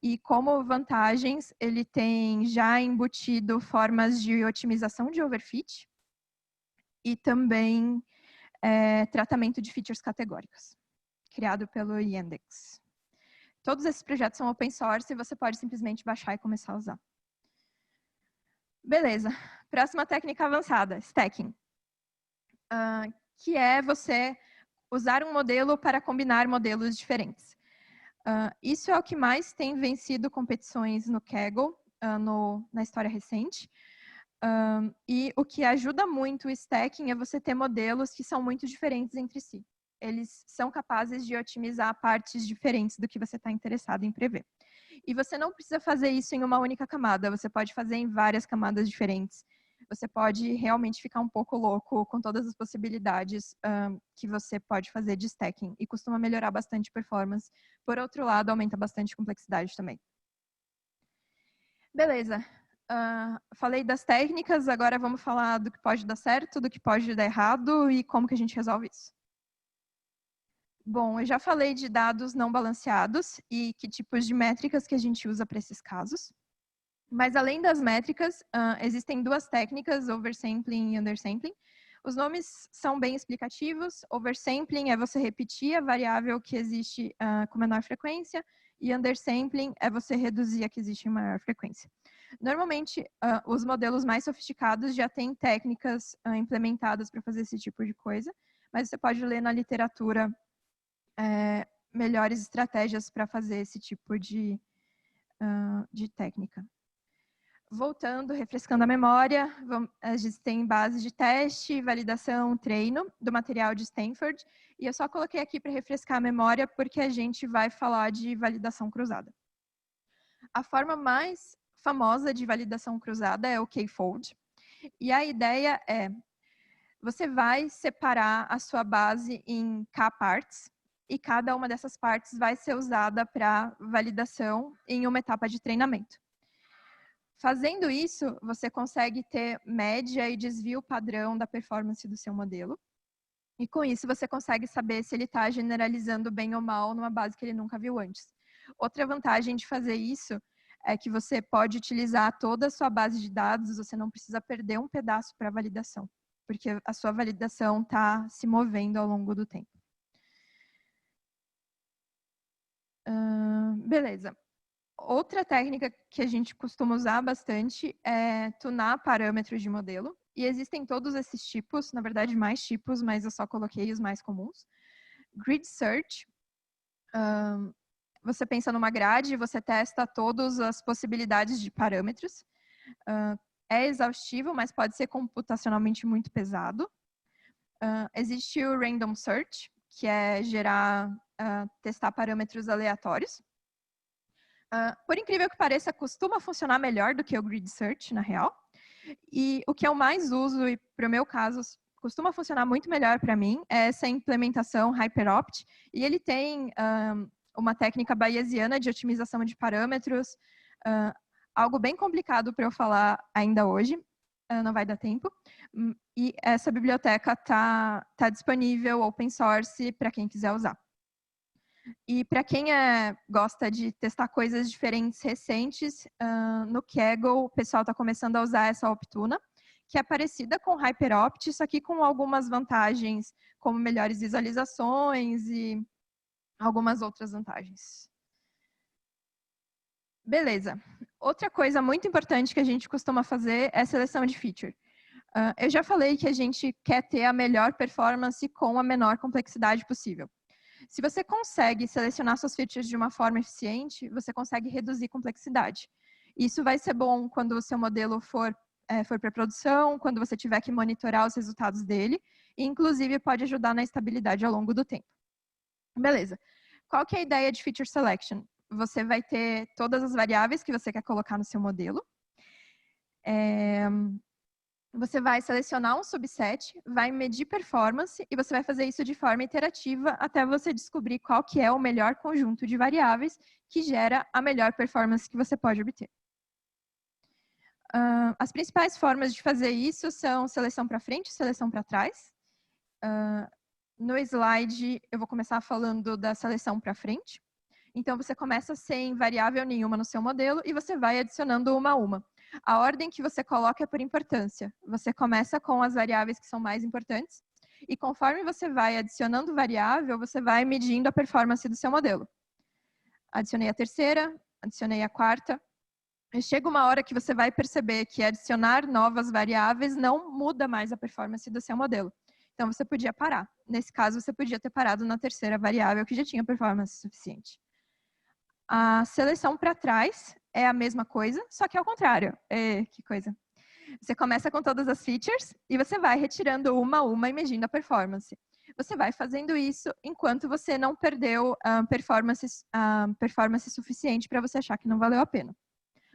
E como vantagens, ele tem já embutido formas de otimização de overfit e também tratamento de features categóricas, criado pelo Yandex. Todos esses projetos são open source e você pode simplesmente baixar e começar a usar. Beleza. Próxima técnica avançada, stacking. Que é você usar um modelo para combinar modelos diferentes. Isso é o que mais tem vencido competições no Kaggle, na história recente. E o que ajuda muito o stacking é você ter modelos que são muito diferentes entre si. Eles são capazes de otimizar partes diferentes do que você está interessado em prever. E você não precisa fazer isso em uma única camada, você pode fazer em várias camadas diferentes. Você pode realmente ficar um pouco louco com todas as possibilidades que você pode fazer de stacking. E costuma melhorar bastante performance. Por outro lado, aumenta bastante complexidade também. Beleza. Falei das técnicas, agora vamos falar do que pode dar certo, do que pode dar errado e como que a gente resolve isso. Bom, eu já falei de dados não balanceados e que tipos de métricas que a gente usa para esses casos. Mas além das métricas, existem duas técnicas, oversampling e undersampling. Os nomes são bem explicativos. Oversampling é você repetir a variável que existe com menor frequência, e undersampling é você reduzir a que existe em maior frequência. Normalmente, os modelos mais sofisticados já têm técnicas implementadas para fazer esse tipo de coisa, mas você pode ler na literatura melhores estratégias para fazer esse tipo de técnica. Voltando, refrescando a memória, a gente tem base de teste, validação, treino do material de Stanford. E eu só coloquei aqui para refrescar a memória porque a gente vai falar de validação cruzada. A forma mais famosa de validação cruzada é o K-fold. E a ideia é, você vai separar a sua base em K-parts, e cada uma dessas partes vai ser usada para validação em uma etapa de treinamento. Fazendo isso, você consegue ter média e desvio padrão da performance do seu modelo. E com isso, você consegue saber se ele está generalizando bem ou mal numa base que ele nunca viu antes. Outra vantagem de fazer isso é que você pode utilizar toda a sua base de dados, você não precisa perder um pedaço para validação, porque a sua validação está se movendo ao longo do tempo. Beleza. Outra técnica que a gente costuma usar bastante é tunar parâmetros de modelo. E existem todos esses tipos, na verdade mais tipos, mas eu só coloquei os mais comuns. Grid Search. Você pensa numa grade, você testa todas as possibilidades de parâmetros. É exaustivo, mas pode ser computacionalmente muito pesado. Existe o Random Search, que é testar parâmetros aleatórios. Por incrível que pareça, costuma funcionar melhor do que o Grid Search, na real. E o que eu mais uso, e para o meu caso, costuma funcionar muito melhor para mim, é essa implementação HyperOpt. E ele tem uma técnica bayesiana de otimização de parâmetros, algo bem complicado para eu falar ainda hoje, não vai dar tempo. E essa biblioteca está disponível, open source, para quem quiser usar. E para quem gosta de testar coisas diferentes recentes, no Kaggle o pessoal está começando a usar essa Optuna, que é parecida com HyperOpt, só que com algumas vantagens, como melhores visualizações e algumas outras vantagens. Beleza. Outra coisa muito importante que a gente costuma fazer é seleção de feature. Eu já falei que a gente quer ter a melhor performance com a menor complexidade possível. Se você consegue selecionar suas features de uma forma eficiente, você consegue reduzir complexidade. Isso vai ser bom quando o seu modelo for para produção, quando você tiver que monitorar os resultados dele, e inclusive pode ajudar na estabilidade ao longo do tempo. Beleza. Qual que é a ideia de feature selection? Você vai ter todas as variáveis que você quer colocar no seu modelo. Você vai selecionar um subset, vai medir performance e você vai fazer isso de forma iterativa até você descobrir qual que é o melhor conjunto de variáveis que gera a melhor performance que você pode obter. As principais formas de fazer isso são seleção para frente e seleção para trás. No slide, eu vou começar falando da seleção para frente. Então, você começa sem variável nenhuma no seu modelo e você vai adicionando uma a uma. A ordem que você coloca é por importância. Você começa com as variáveis que são mais importantes e conforme você vai adicionando variável, você vai medindo a performance do seu modelo. Adicionei a terceira, adicionei a quarta. E chega uma hora que você vai perceber que adicionar novas variáveis não muda mais a performance do seu modelo. Então, você podia parar. Nesse caso, você podia ter parado na terceira variável que já tinha performance suficiente. A seleção para trás é a mesma coisa, só que ao contrário. Que coisa. Você começa com todas as features e você vai retirando uma a uma e medindo a performance. Você vai fazendo isso enquanto você não perdeu performance suficiente para você achar que não valeu a pena.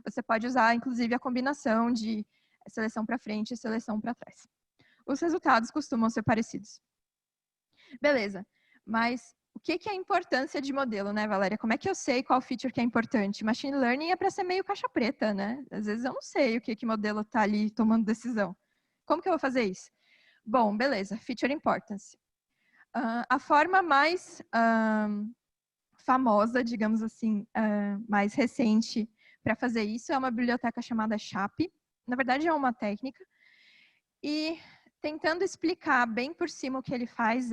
Você pode usar, inclusive, a combinação de seleção para frente e seleção para trás. Os resultados costumam ser parecidos. Beleza, mas o que é a importância de modelo, né, Valéria? Como é que eu sei qual feature que é importante? Machine Learning é para ser meio caixa preta, né? Às vezes eu não sei o que modelo está ali tomando decisão. Como que eu vou fazer isso? Bom, beleza, Feature Importance. A forma mais famosa, digamos assim, mais recente para fazer isso é uma biblioteca chamada SHAP. Na verdade, é uma técnica. E tentando explicar bem por cima o que ele faz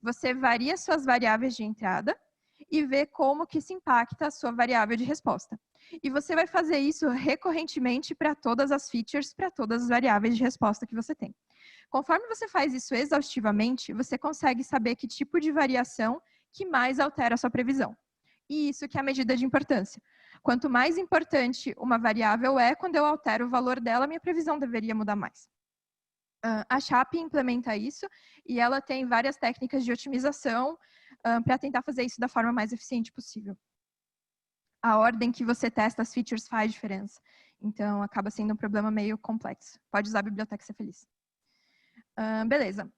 você varia suas variáveis de entrada e vê como que isso impacta a sua variável de resposta. E você vai fazer isso recorrentemente para todas as features, para todas as variáveis de resposta que você tem. Conforme você faz isso exaustivamente, você consegue saber que tipo de variação que mais altera a sua previsão. E isso que é a medida de importância. Quanto mais importante uma variável quando eu altero o valor dela, minha previsão deveria mudar mais. A SHAP implementa isso e ela tem várias técnicas de otimização para tentar fazer isso da forma mais eficiente possível. A ordem que você testa as features faz diferença. Então, acaba sendo um problema meio complexo. Pode usar a biblioteca e ser feliz. Beleza.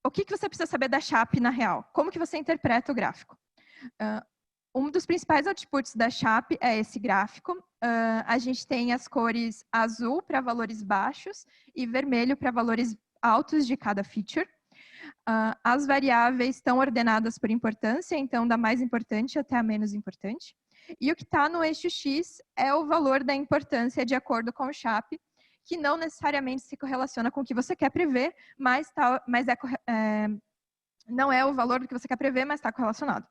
O que você precisa saber da SHAP na real? Como que você interpreta o gráfico? Um dos principais outputs da SHAP é esse gráfico. A gente tem as cores azul para valores baixos e vermelho para valores altos de cada feature. As variáveis estão ordenadas por importância, então da mais importante até a menos importante. E o que está no eixo X é o valor da importância de acordo com o SHAP, que não necessariamente se correlaciona com o que você quer prever, mas não é o valor do que você quer prever, mas está correlacionado.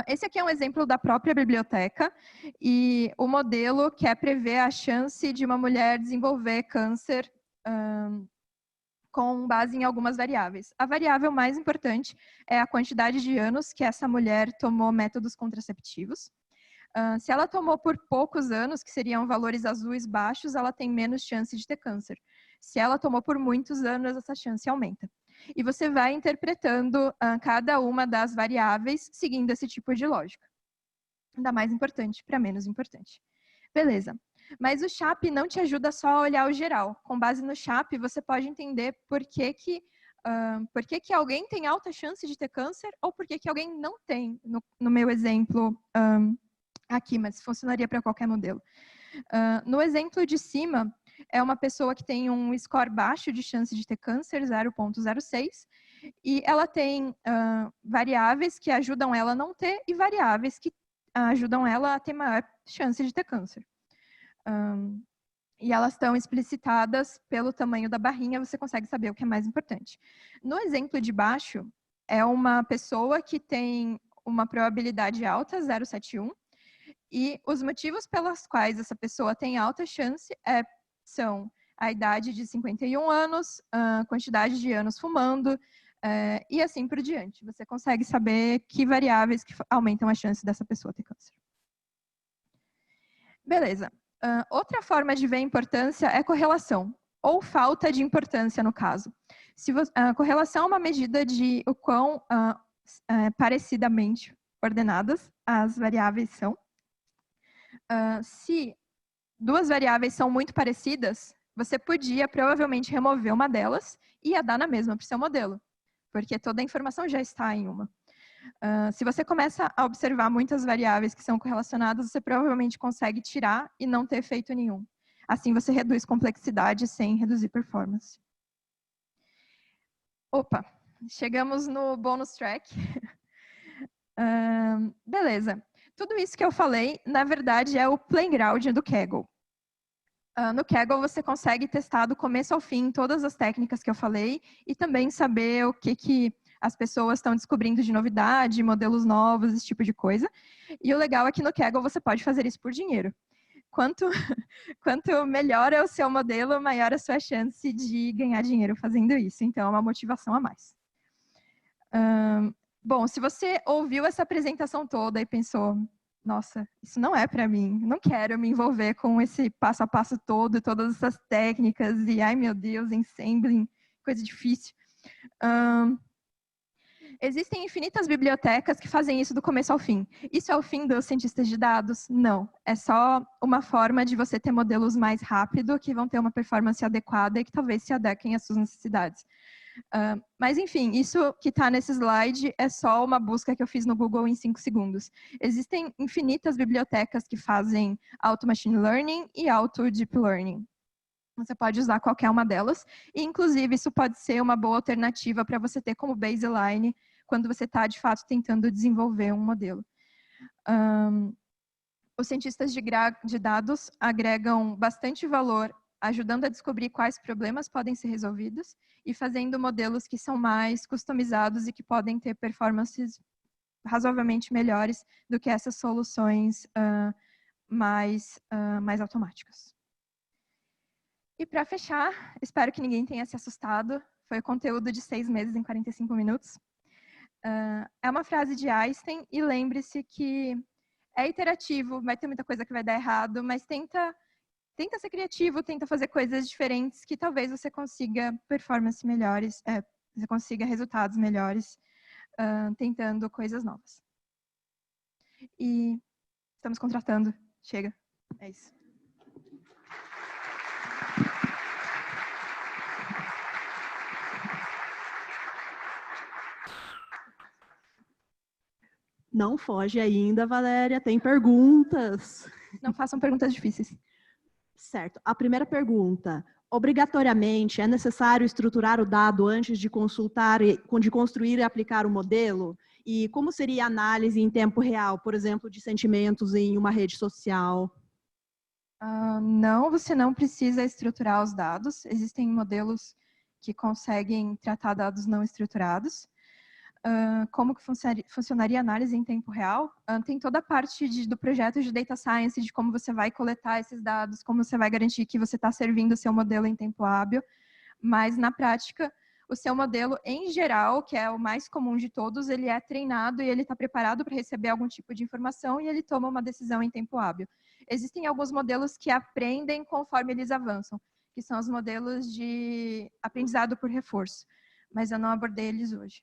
Esse aqui é um exemplo da própria biblioteca e o modelo quer prever a chance de uma mulher desenvolver câncer com base em algumas variáveis. A variável mais importante é a quantidade de anos que essa mulher tomou métodos contraceptivos. Se ela tomou por poucos anos, que seriam valores azuis baixos, ela tem menos chance de ter câncer. Se ela tomou por muitos anos, essa chance aumenta. E você vai interpretando cada uma das variáveis seguindo esse tipo de lógica. Da mais importante para menos importante. Beleza. Mas o SHAP não te ajuda só a olhar o geral. Com base no SHAP, você pode entender por que alguém tem alta chance de ter câncer ou por que alguém não tem, no meu exemplo aqui, mas funcionaria para qualquer modelo. No exemplo de cima, é uma pessoa que tem um score baixo de chance de ter câncer, 0,06, E ela tem variáveis que ajudam ela a não ter e variáveis que ajudam ela a ter maior chance de ter câncer. E elas estão explicitadas pelo tamanho da barrinha, você consegue saber o que é mais importante. No exemplo de baixo, é uma pessoa que tem uma probabilidade alta, 0,71, e os motivos pelos quais essa pessoa tem alta chance são a idade de 51 anos, a quantidade de anos fumando, e assim por diante. Você consegue saber que variáveis que aumentam a chance dessa pessoa ter câncer. Beleza. Outra forma de ver importância é correlação, ou falta de importância no caso. A correlação é uma medida de o quão parecidamente ordenadas as variáveis são. Se duas variáveis são muito parecidas, você podia provavelmente remover uma delas e ia dar na mesma para o seu modelo, porque toda a informação já está em uma. Se você começa a observar muitas variáveis que são correlacionadas, você provavelmente consegue tirar e não ter efeito nenhum. Assim você reduz complexidade sem reduzir performance. Opa, chegamos no bonus track. Beleza. Tudo isso que eu falei, na verdade, é o playground do Kaggle. No Kaggle, você consegue testar do começo ao fim todas as técnicas que eu falei e também saber o que as pessoas estão descobrindo de novidade, modelos novos, esse tipo de coisa. E o legal é que no Kaggle você pode fazer isso por dinheiro. Quanto melhor é o seu modelo, maior a sua chance de ganhar dinheiro fazendo isso. Então, é uma motivação a mais. Bom, se você ouviu essa apresentação toda e pensou, nossa, isso não é para mim, não quero me envolver com esse passo a passo todo, todas essas técnicas, e ai meu Deus, ensembling, coisa difícil. Existem infinitas bibliotecas que fazem isso do começo ao fim. Isso é o fim dos cientistas de dados? Não. É só uma forma de você ter modelos mais rápido, que vão ter uma performance adequada e que talvez se adequem às suas necessidades. Mas, enfim, isso que está nesse slide é só uma busca que eu fiz no Google em 5 segundos. Existem infinitas bibliotecas que fazem auto machine learning e auto deep learning. Você pode usar qualquer uma delas, e inclusive isso pode ser uma boa alternativa para você ter como baseline quando você está, de fato, tentando desenvolver um modelo. Os cientistas de dados agregam bastante valor ajudando a descobrir quais problemas podem ser resolvidos e fazendo modelos que são mais customizados e que podem ter performances razoavelmente melhores do que essas soluções mais automáticas. E para fechar, espero que ninguém tenha se assustado, foi o conteúdo de 6 meses em 45 minutos. É uma frase de Einstein e lembre-se que é iterativo, vai ter muita coisa que vai dar errado, mas tenta ser criativo, tenta fazer coisas diferentes que talvez você consiga performance melhores, você consiga resultados melhores tentando coisas novas. E estamos contratando. Chega. É isso. Não foge ainda, Valéria. Tem perguntas. Não façam perguntas difíceis. Certo. A primeira pergunta. Obrigatoriamente, é necessário estruturar o dado antes de consultar, de construir e aplicar o modelo? E como seria a análise em tempo real, por exemplo, de sentimentos em uma rede social? Não, você não precisa estruturar os dados. Existem modelos que conseguem tratar dados não estruturados. Como que funcionaria a análise em tempo real? Tem toda a parte do projeto de Data Science, de como você vai coletar esses dados, como você vai garantir que você está servindo o seu modelo em tempo hábil. Mas, na prática, o seu modelo, em geral, que é o mais comum de todos, ele é treinado e ele está preparado para receber algum tipo de informação e ele toma uma decisão em tempo hábil. Existem alguns modelos que aprendem conforme eles avançam, que são os modelos de aprendizado por reforço, mas eu não abordei eles hoje.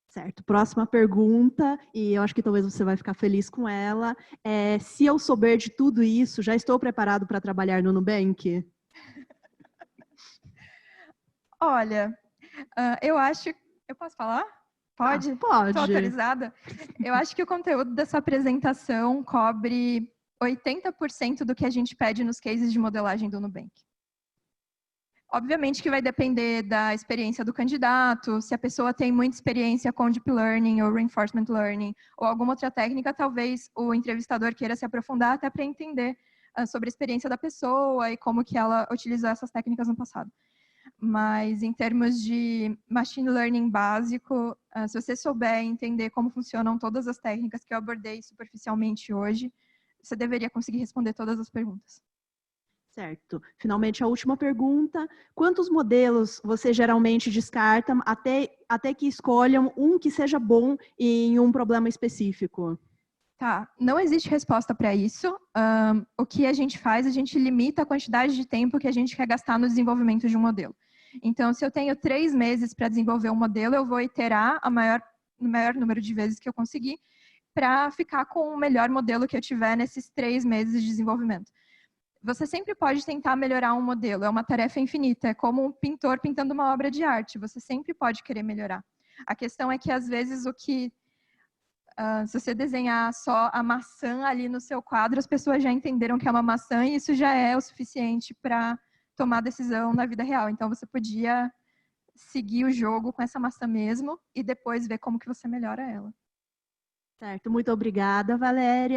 Certo. Próxima pergunta, e eu acho que talvez você vai ficar feliz com ela, se eu souber de tudo isso, já estou preparado para trabalhar no Nubank? Olha, eu acho... Eu posso falar? Pode? Pode. Estou autorizada? Eu acho que o conteúdo dessa apresentação cobre 80% do que a gente pede nos cases de modelagem do Nubank. Obviamente que vai depender da experiência do candidato, se a pessoa tem muita experiência com Deep Learning ou Reinforcement Learning ou alguma outra técnica, talvez o entrevistador queira se aprofundar até para entender sobre a experiência da pessoa e como que ela utilizou essas técnicas no passado. Mas em termos de Machine Learning básico, se você souber entender como funcionam todas as técnicas que eu abordei superficialmente hoje, você deveria conseguir responder todas as perguntas. Certo. Finalmente, a última pergunta. Quantos modelos você geralmente descarta até que escolham um que seja bom em um problema específico? Tá, não existe resposta para isso. O que a gente faz, a gente limita a quantidade de tempo que a gente quer gastar no desenvolvimento de um modelo. Então, se eu tenho 3 meses para desenvolver um modelo, eu vou iterar o maior número de vezes que eu conseguir para ficar com o melhor modelo que eu tiver nesses 3 meses de desenvolvimento. Você sempre pode tentar melhorar um modelo, é uma tarefa infinita, é como um pintor pintando uma obra de arte, você sempre pode querer melhorar. A questão é que, às vezes, se você desenhar só a maçã ali no seu quadro, as pessoas já entenderam que é uma maçã e isso já é o suficiente para tomar decisão na vida real. Então, você podia seguir o jogo com essa maçã mesmo e depois ver como que você melhora ela. Certo, muito obrigada, Valéria.